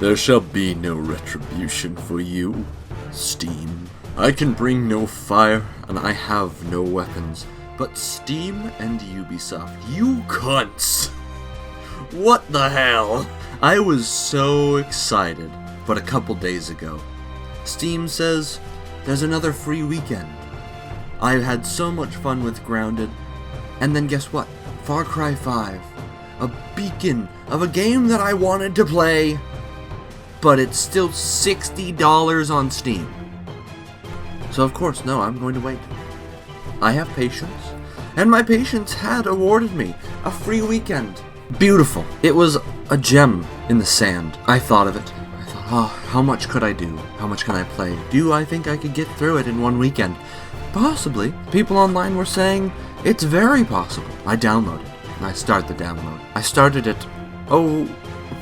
There shall be no retribution for you, Steam. I can bring no fire, and I have no weapons. But Steam and Ubisoft, you cunts! What the hell? I was so excited, but a couple days ago, Steam says there's another free weekend. I've had so much fun with Grounded, and then guess what? Far Cry 5, a beacon of a game that I wanted to play, but it's still $60 on Steam. So of course, no, I'm going to wait. I have patience, and my patience had awarded me a free weekend. Beautiful. It was a gem in the sand. I thought of it. I thought, oh, how much could I do? How much can I play? Do I think I could get through it in one weekend? Possibly. People online were saying it's very possible. I downloaded it, and I started the download. I started it,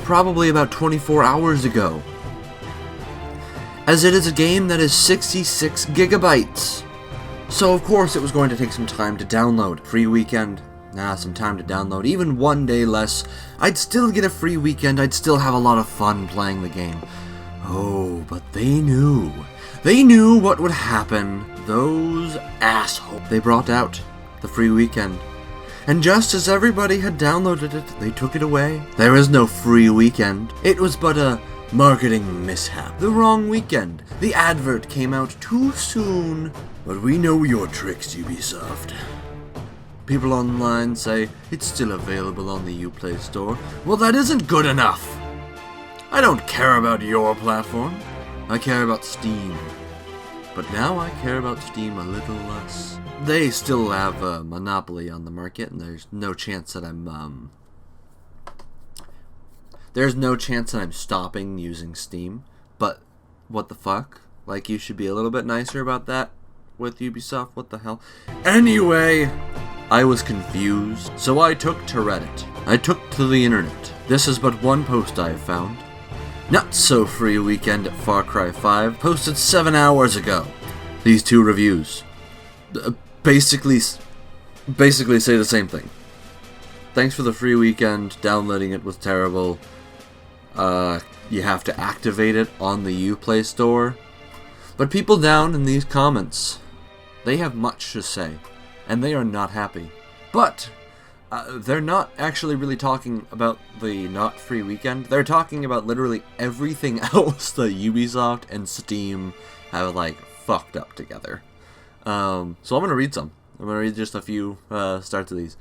probably about 24 hours ago. As it is a game that is 66 gigabytes. So of course it was going to take some time to download. Free weekend. Some time to download. Even one day less. I'd still get a free weekend. I'd still have a lot of fun playing the game. Oh, but they knew. They knew what would happen. Those assholes. They brought out the free weekend. And just as everybody had downloaded it, they took it away. There is no free weekend. It was but a marketing mishap. The wrong weekend. The advert came out too soon. But we know your tricks, Ubisoft. People online say it's still available on the Uplay store. Well, that isn't good enough. I don't care about your platform. I care about Steam. But now I care about Steam a little less. They still have a monopoly on the market, and there's no chance that I'm stopping using Steam. But what the fuck? Like, you should be a little bit nicer about that with Ubisoft. What the hell? Anyway, I was confused, so I took to Reddit. I took to the internet. This is but one post I have found. Not so free weekend at Far Cry 5, posted 7 hours ago. These two reviews basically say the same thing. Thanks for the free weekend. Downloading it was terrible. You have to activate it on the Uplay store. But people down in these comments, they have much to say, and they are not happy. But they're not actually really talking about the not free weekend. They're talking about literally everything else that Ubisoft and Steam have fucked up together. So I'm gonna read some. I'm gonna read just a few starts of these.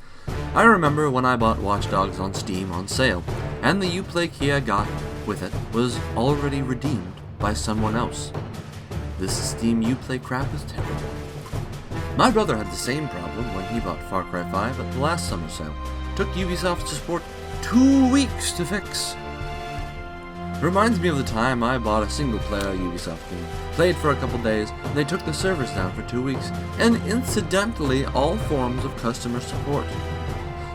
I remember when I bought Watch Dogs on Steam on sale, and the Uplay key I got with it was already redeemed by someone else. This Steam Uplay crap is terrible. My brother had the same problem when he bought Far Cry 5 at the last summer sale. Took Ubisoft support 2 weeks to fix. Reminds me of the time I bought a single-player Ubisoft game, played for a couple days, and they took the servers down for 2 weeks, and incidentally all forms of customer support.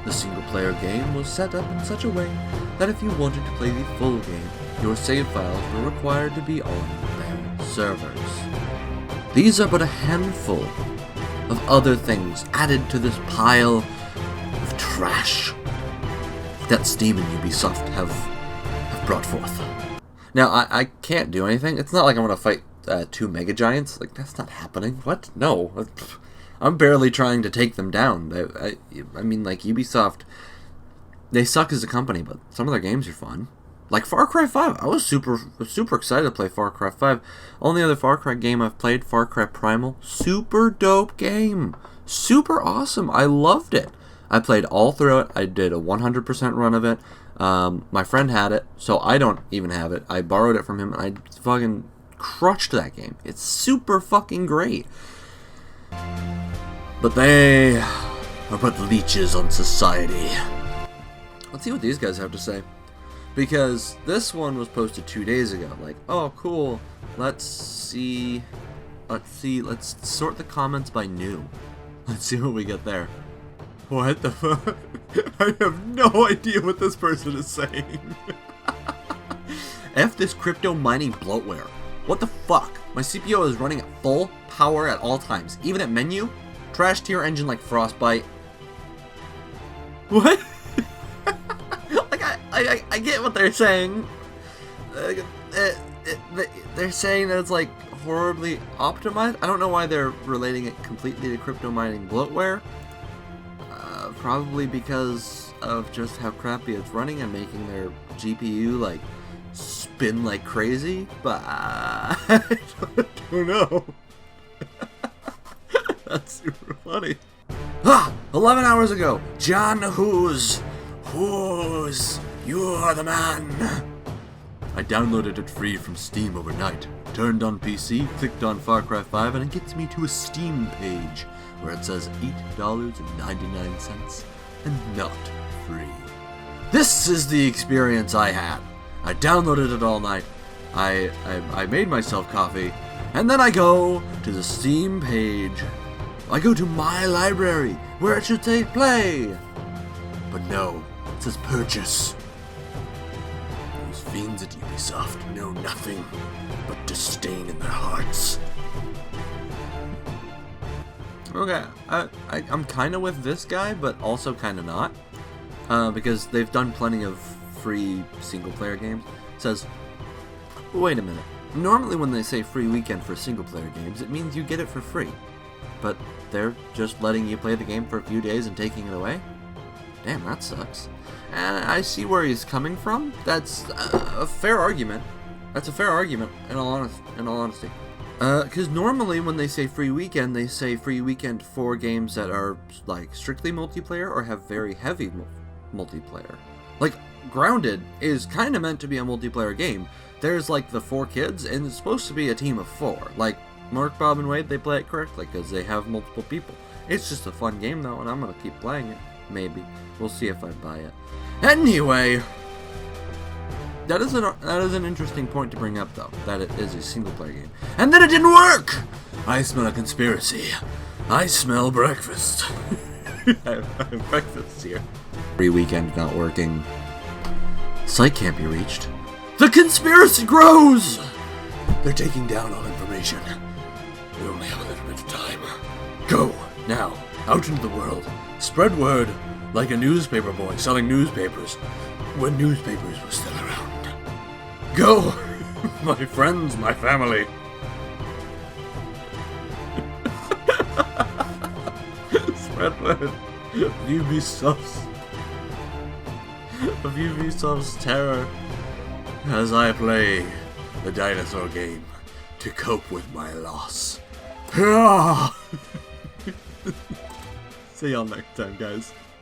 The single-player game was set up in such a way that if you wanted to play the full game, your save files were required to be on their servers. These are but a handful of other things added to this pile of trash that Steam and Ubisoft have brought forth. Now, I can't do anything. It's not like I'm going to fight 2 mega giants. That's not happening. What? No. I'm barely trying to take them down. I mean, Ubisoft, they suck as a company, but some of their games are fun. Like Far Cry 5, I was super excited to play Far Cry 5. Only other Far Cry game I've played, Far Cry Primal. Super dope game. Super awesome. I loved it. I played all through it. I did a 100% run of it. My friend had it, so I don't even have it. I borrowed it from him, and I fucking crushed that game. It's super fucking great. But they are but leeches on society. Let's see what these guys have to say. Because this one was posted 2 days ago. Oh, cool. Let's see. Let's sort the comments by new. Let's see what we get there. What the fuck? I have no idea what this person is saying. F this crypto mining bloatware. What the fuck? My CPU is running at full power at all times. Even at menu? Trash tier engine like Frostbite. What? I get what they're saying. they're saying that it's like horribly optimized. I don't know why they're relating it completely to crypto mining bloatware. Probably because of just how crappy it's running and making their GPU like spin like crazy. But I don't know. That's super funny. 11 hours ago, John Who's, you're the man. I downloaded it free from Steam overnight, turned on PC, clicked on Far Cry 5, and it gets me to a Steam page where it says $8.99 and not free. This is the experience I had. I downloaded it all night, I made myself coffee, and then I go to the Steam page. I go to my library, where it should say play. But no, it says purchase. Those fiends at UBISOFT know nothing but disdain in their hearts. Okay, I'm kind of with this guy, but also kind of not. Because they've done plenty of free single-player games. It says, wait a minute. Normally when they say free weekend for single-player games, it means you get it for free. But they're just letting you play the game for a few days and taking it away? Damn, that sucks. And I see where he's coming from. That's a fair argument. That's a fair argument, in all honesty. Because normally when they say free weekend, they say free weekend for games that are like strictly multiplayer or have very heavy multiplayer. Like, Grounded is kind of meant to be a multiplayer game. There's like the 4 kids, and it's supposed to be a team of 4. Like, Mark, Bob, and Wade, they play it correctly because they have multiple people. It's just a fun game though, and I'm gonna keep playing it. Maybe. We'll see if I buy it. Anyway, that is an interesting point to bring up though, that it is a single player game. And then it didn't work! I smell a conspiracy. I smell breakfast. I have breakfast here. Free weekend not working. Site can't be reached. The conspiracy grows! They're taking down all information. We only have a little bit of time. Go, now, out into the world. Spread word like a newspaper boy selling newspapers when newspapers were still around. Go, my friends, my family. Spread word of Ubisoft's terror as I play the dinosaur game to cope with my loss. See y'all next time, guys.